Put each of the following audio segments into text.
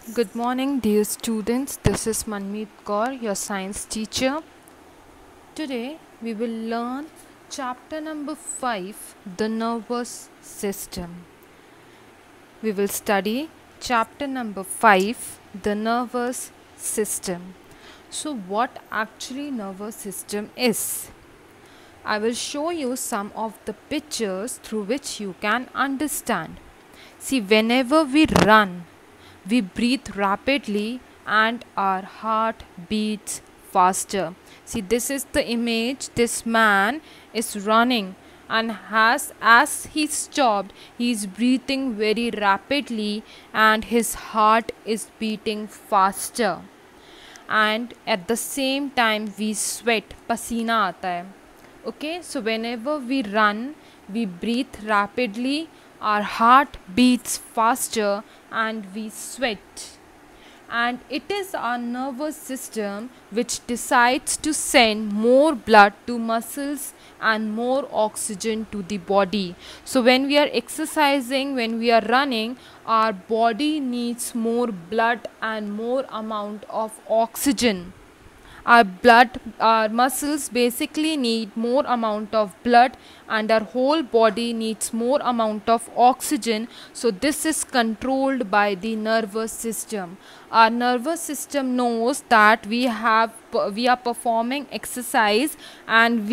Good morning, dear students. This is Manmeet Kaur, your science teacher. Today we will learn chapter number 5, the nervous system. We will study chapter number 5, the nervous system. So, what actually nervous system is? I will show you some of the pictures through which you can understand. See, whenever we run, we breathe rapidly and our heart beats faster. See, this is the image. This man is running, and as he stopped, he is breathing very rapidly and his heart is beating faster. And at the same time we sweat, pasina aata hai. Okay, so whenever we run, we breathe rapidly, our heart beats faster and we sweat. And it is our nervous system which decides to send more blood to muscles and more oxygen to the body. So when we are exercising, when we are running, our body needs more blood and more amount of oxygen. Our muscles basically need more amount of blood and our whole body needs more amount of oxygen. So this is controlled by the nervous system. Our nervous system knows that we are performing exercise and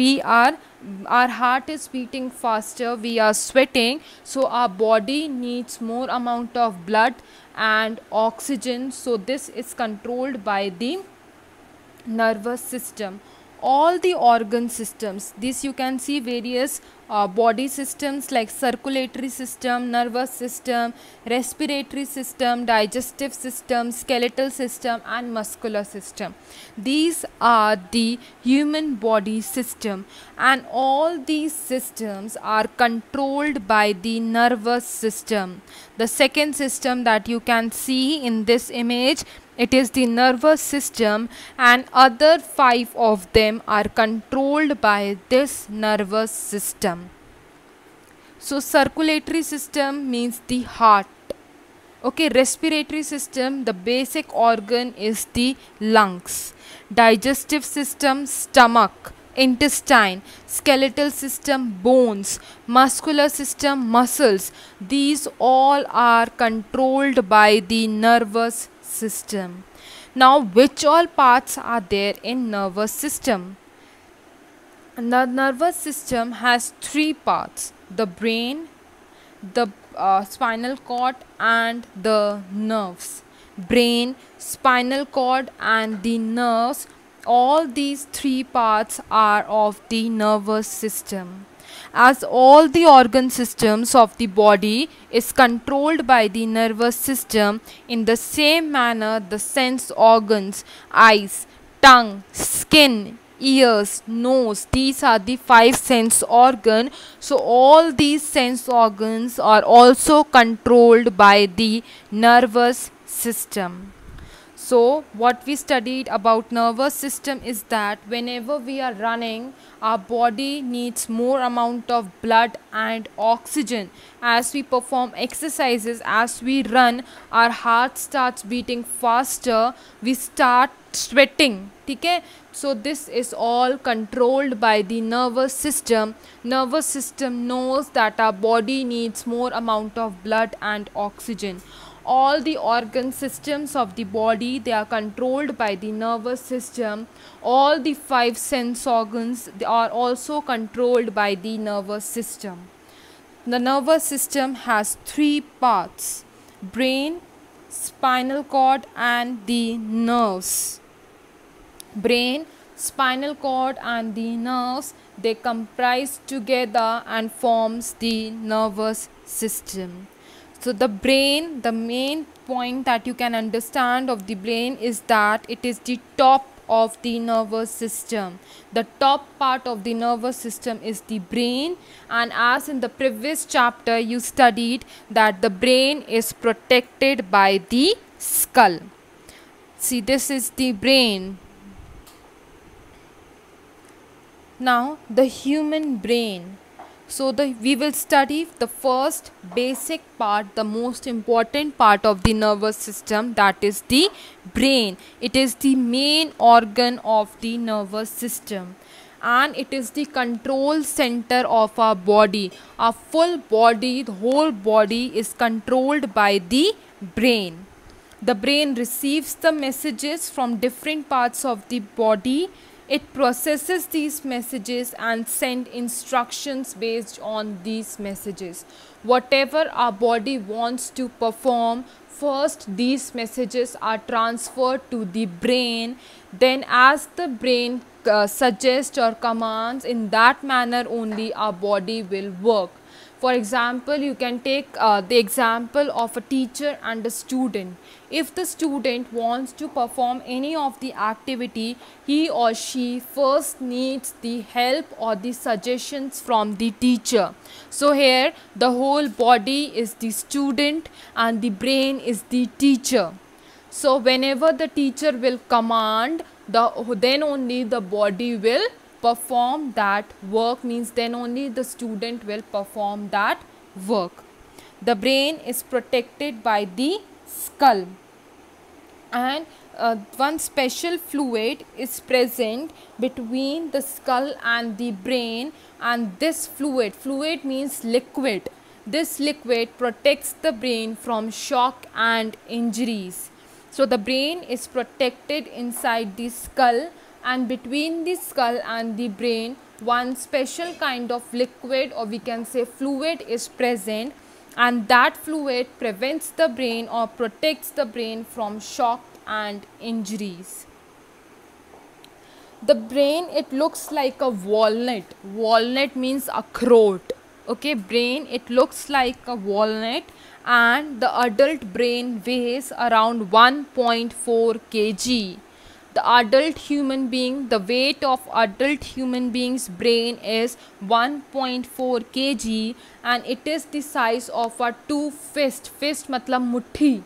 our heart is beating faster, we are sweating, so our body needs more amount of blood and oxygen. So this is controlled by the nervous system. All the organ systems, this you can see various body systems like circulatory system, nervous system, respiratory system, digestive system, skeletal system and muscular system. These are the human body system, and all these systems are controlled by the nervous system. The second system that you can see in this image, it is the nervous system, and other 5 of them are controlled by this nervous system. So circulatory system means the heart. Okay, respiratory system, the basic organ is the lungs. Digestive system, stomach, intestine. Skeletal system, bones. Muscular system, muscles. These all are controlled by the nervous system. Now, which all parts are there in nervous system? The nervous system has 3 parts: the brain, the spinal cord and the nerves. Brain, spinal cord and the nerves, all these 3 parts are of the nervous system. As all the organ systems of the body is controlled by the nervous system, in the same manner the sense organs, eyes, tongue, skin, ears, nose, these are the 5 sense organs. So all these sense organs are also controlled by the nervous system. So what we studied about nervous system is that whenever we are running, our body needs more amount of blood and oxygen. As we perform exercises, as we run, our heart starts beating faster, we start sweating. Okay? So this is all controlled by the nervous system. Nervous system knows that our body needs more amount of blood and oxygen. All the organ systems of the body, they are controlled by the nervous system. All the 5 sense organs, they are also controlled by the nervous system. The nervous system has 3 parts: brain, spinal cord and the nerves. Brain, spinal cord and the nerves, they comprise together and forms the nervous system. So the brain, the main point that you can understand of the brain is that it is the top of the nervous system. The top part of the nervous system is the brain, and as in the previous chapter you studied that the brain is protected by the skull. See, this is the brain. Now the human brain. So we will study the first basic part, the most important part of the nervous system, that is the brain. It is the main organ of the nervous system and it is the control center of our body. Our full body, the whole body is controlled by the brain. The brain receives the messages from different parts of the body. It processes these messages and sends instructions based on these messages. Whatever our body wants to perform, first these messages are transferred to the brain. Then as the brain suggests or commands, in that manner only our body will work. For example, you can take the example of a teacher and a student. If the student wants to perform any of the activity, he or she first needs the help or the suggestions from the teacher. So here the whole body is the student and the brain is the teacher. So whenever the teacher will command, then only the body will perform that work, means then only the student will perform that work. The brain is protected by the skull, and one special fluid is present between the skull and the brain, and this fluid means liquid. This liquid protects the brain from shock and injuries. So the brain is protected inside the skull, and between the skull and the brain one special kind of liquid, or we can say fluid, is present, and that fluid prevents the brain or protects the brain from shock and injuries. The brain, it looks like a walnut. Walnut means akhroat. Okay, brain, it looks like a walnut, and the adult brain weighs around 1.4 kg. The adult human being, the weight of adult human being's brain is 1.4 kg, and it is the size of our two fist. Fist matlab muthi.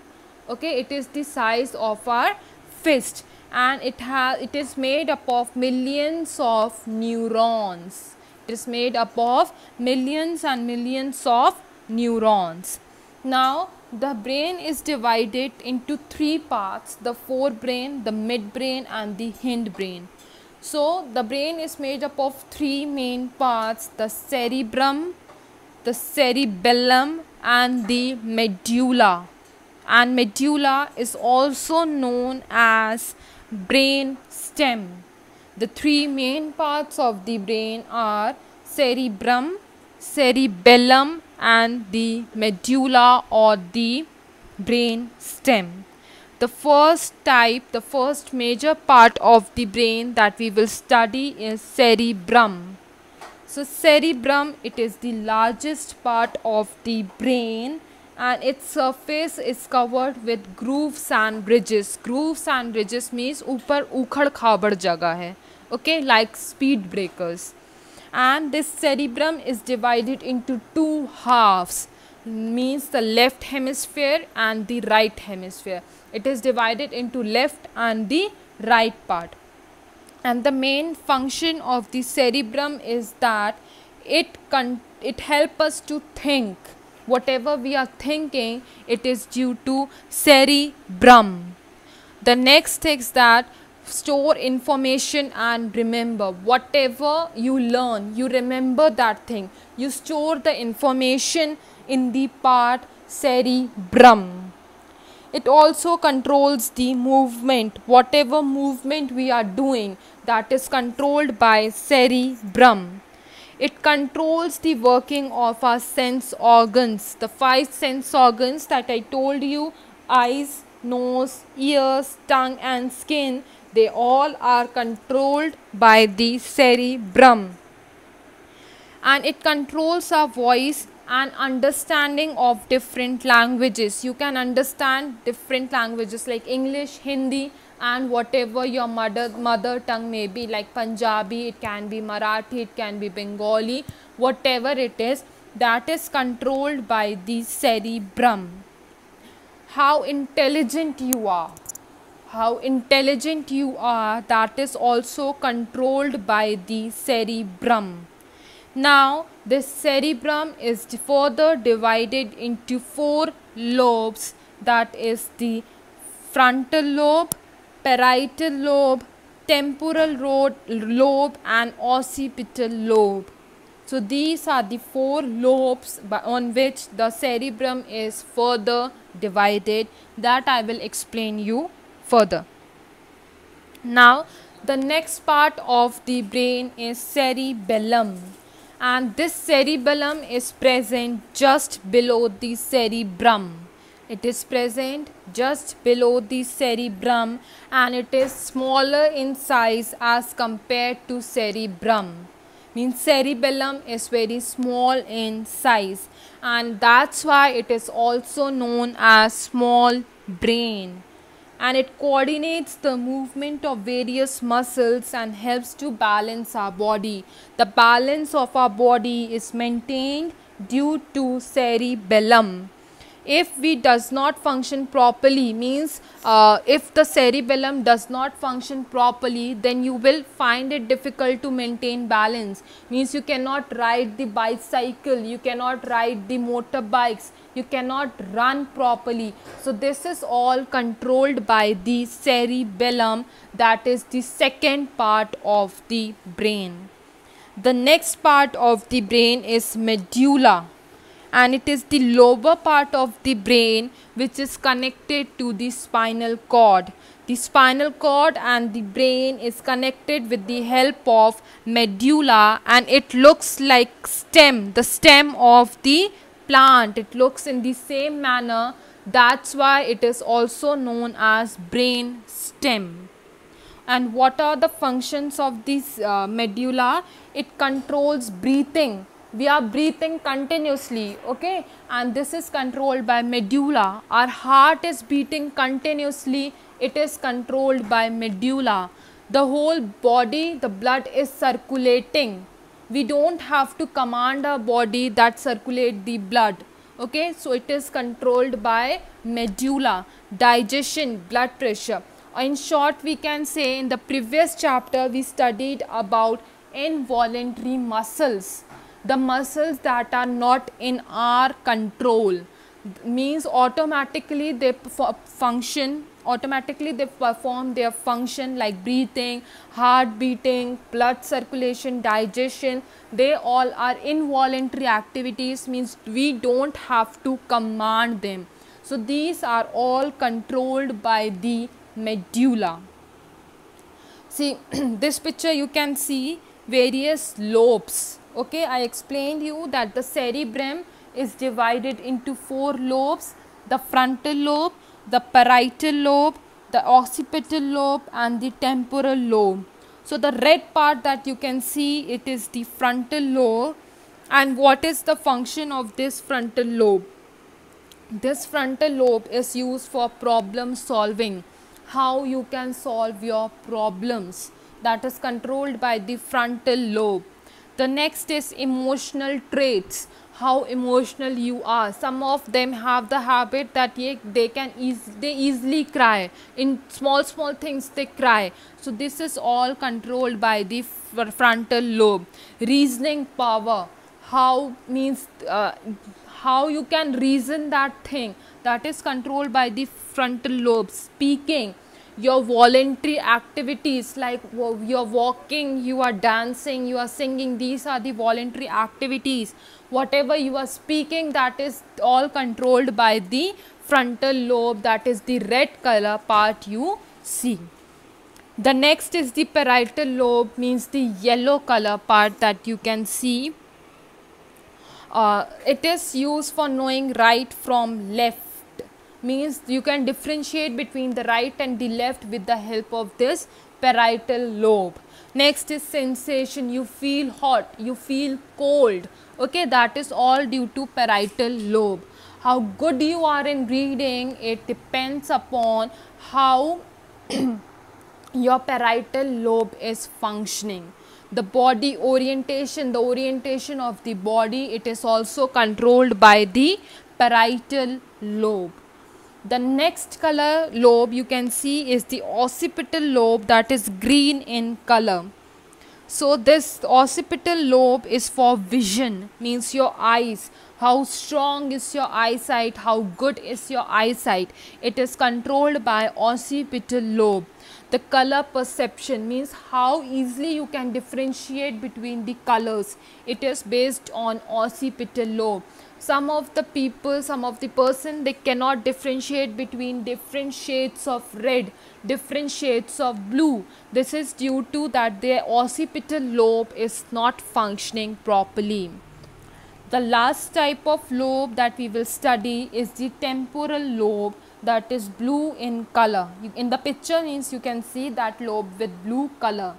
Okay, it is the size of our fist, and it is made up of millions of neurons. It is made up of millions and millions of neurons. Now the brain is divided into three parts: the forebrain, the midbrain and the hindbrain. So the brain is made up of three main parts: the cerebrum, the cerebellum and the medulla. And medulla is also known as brain stem. The three main parts of the brain are cerebrum, cerebellum and the medulla or the brain stem. The first type, the first major part of the brain that we will study is cerebrum. So cerebrum, it is the largest part of the brain, and its surface is covered with grooves and ridges. Grooves and ridges means ऊपर उखड़ खाबड़ जगह है, okay, like speed breakers. And this cerebrum is divided into two halves, means the left hemisphere and the right hemisphere. It is divided into left and the right part. And the main function of the cerebrum is that it helps us to think. Whatever we are thinking, it is due to cerebrum. The next is that store information and remember. Whatever you learn, you remember that thing. You store the information in the part cerebrum. It also controls the movement. Whatever movement we are doing, that is controlled by cerebrum. It controls the working of our sense organs. The 5 sense organs that I told you, eyes, nose, ears, tongue and skin, they all are controlled by the cerebrum. And it controls our voice and understanding of different languages. You can understand different languages like English, Hindi and whatever your mother tongue may be, like Punjabi, it can be Marathi, it can be Bengali, whatever it is, that is controlled by the cerebrum. How intelligent you are, that is also controlled by the cerebrum. Now this cerebrum is further divided into four lobes, that is the frontal lobe, parietal lobe, temporal lobe and occipital lobe. So these are the four lobes on which the cerebrum is further divided, that I will explain you further. Now the next part of the brain is cerebellum, and this cerebellum is present just below the cerebrum. It is present just below the cerebrum and it is smaller in size as compared to cerebrum. Means cerebellum is very small in size, and that's why it is also known as small brain, and it coordinates the movement of various muscles and helps to balance our body. The balance of our body is maintained due to cerebellum. If we does not function properly, means if the cerebellum does not function properly, then you will find it difficult to maintain balance. Means you cannot ride the bicycle, you cannot ride the motorbikes, you cannot run properly. So this is all controlled by the cerebellum, that is the second part of the brain. The next part of the brain is medulla, and it is the lower part of the brain which is connected to the spinal cord. The spinal cord and the brain is connected with the help of medulla, and it looks like stem, the stem of the plant. It looks in the same manner, that's why it is also known as brain stem. And what are the functions of this medulla? It controls breathing. We are breathing continuously, okay, and this is controlled by medulla. Our heart is beating continuously, it is controlled by medulla. The whole body, the blood is circulating. We don't have to command our body that circulate the blood, okay, so it is controlled by medulla. Digestion, blood pressure. In short, we can say in the previous chapter we studied about involuntary muscles, the muscles that are not in our control, means automatically they function, automatically they perform their function, like breathing, heart beating, blood circulation, digestion. They all are involuntary activities, means we don't have to command them. So these are all controlled by the medulla. See this picture, you can see various lobes. Okay, I explained you that the cerebrum is divided into four lobes: the frontal lobe, the parietal lobe, the occipital lobe and the temporal lobe. So the red part that you can see, it is the frontal lobe. And what is the function of this frontal lobe? This frontal lobe is used for problem solving, how you can solve your problems, that is controlled by the frontal lobe. The next is emotional traits, how emotional you are. Some of them have the habit that they easily cry, in small things they cry. So this is all controlled by the frontal lobe. Reasoning power, how means how you can reason that thing, that is controlled by the frontal lobe. Speaking, your voluntary activities, like you're walking, you are dancing, you are singing, these are the voluntary activities. Whatever you are speaking, that is all controlled by the frontal lobe, that is the red color part you see. The next is the parietal lobe, means the yellow color part that you can see. It is used for knowing right from left, means you can differentiate between the right and the left with the help of this parietal lobe. Next is sensation, you feel hot, you feel cold, okay, that is all due to parietal lobe. How good you are in reading, it depends upon how your parietal lobe is functioning. The body orientation, the orientation of the body, it is also controlled by the parietal lobe. The next color lobe you can see is the occipital lobe, that is green in color. So this occipital lobe is for vision, means your eyes. How strong is your eyesight? How good is your eyesight? It is controlled by occipital lobe. The color perception means how easily you can differentiate between the colors. It is based on occipital lobe. Some of the people, some of the person, they cannot differentiate between different shades of red, different shades of blue. This is due to that their occipital lobe is not functioning properly. The last type of lobe that we will study is the temporal lobe, that is blue in color. In the picture means you can see that lobe with blue color.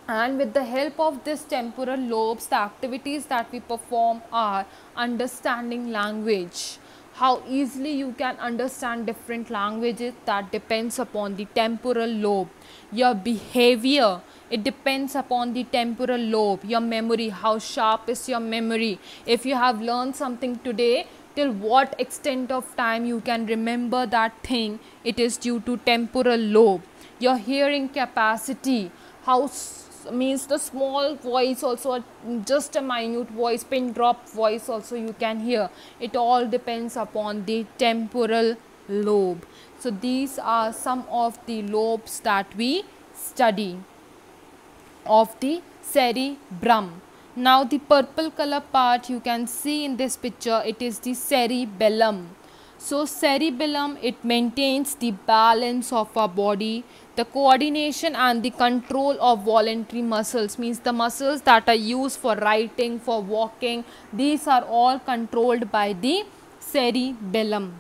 And with the help of this temporal lobes, the activities that we perform are understanding language. How easily you can understand different languages, that depends upon the temporal lobe. Your behavior, it depends upon the temporal lobe. Your memory, how sharp is your memory? If you have learned something today, till what extent of time you can remember that thing, it is due to temporal lobe. Your hearing capacity, how means the small voice also, just a minute voice, pin drop voice also you can hear. It all depends upon the temporal lobe. So these are some of the lobes that we study of the cerebrum. Now the purple color part you can see in this picture, it is the cerebellum. So cerebellum, it maintains the balance of our body, the coordination and the control of voluntary muscles, means the muscles that are used for writing, for walking, these are all controlled by the cerebellum.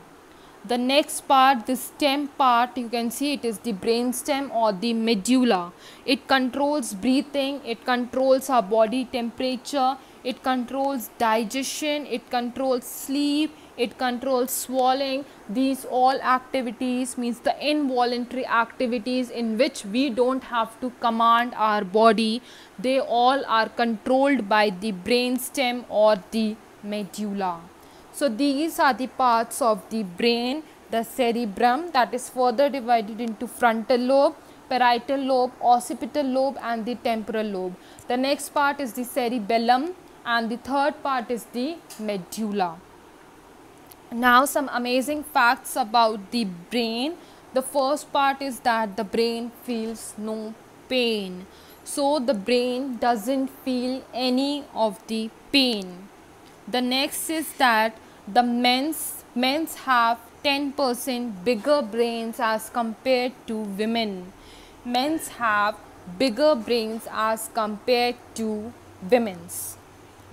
The next part, the stem part, you can see it is the brainstem or the medulla. It controls breathing, it controls our body temperature, it controls digestion, it controls sleep, it controls swallowing. These all activities, means the involuntary activities in which we don't have to command our body, they all are controlled by the brainstem or the medulla. So these are the parts of the brain, the cerebrum, that is further divided into frontal lobe, parietal lobe, occipital lobe and the temporal lobe. The next part is the cerebellum and the third part is the medulla. Now some amazing facts about the brain. The first part is that the brain feels no pain. So the brain doesn't feel any of the pain. The next is that the men's have 10% bigger brains as compared to women. Men's have bigger brains as compared to women's.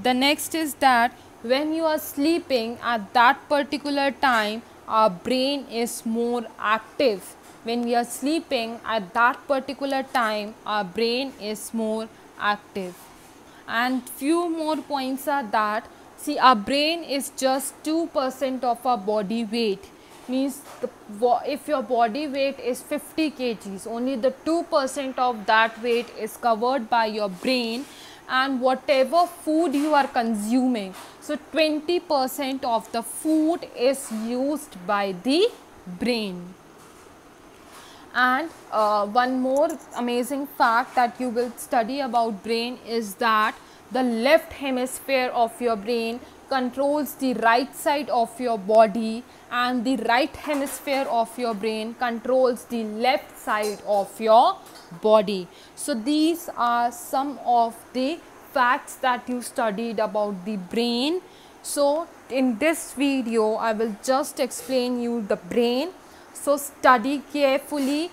The next is that when you are sleeping, at that particular time, our brain is more active. When we are sleeping, at that particular time, our brain is more active. And few more points are that, see, our brain is just 2% of our body weight. Means if your body weight is 50 kgs, only the 2% of that weight is covered by your brain, and whatever food you are consuming, so 20% of the food is used by the brain. And one more amazing fact that you will study about brain is that the left hemisphere of your brain controls the right side of your body, and the right hemisphere of your brain controls the left side of your body. So these are some of the facts that you studied about the brain. So in this video I will just explain you the brain. So study carefully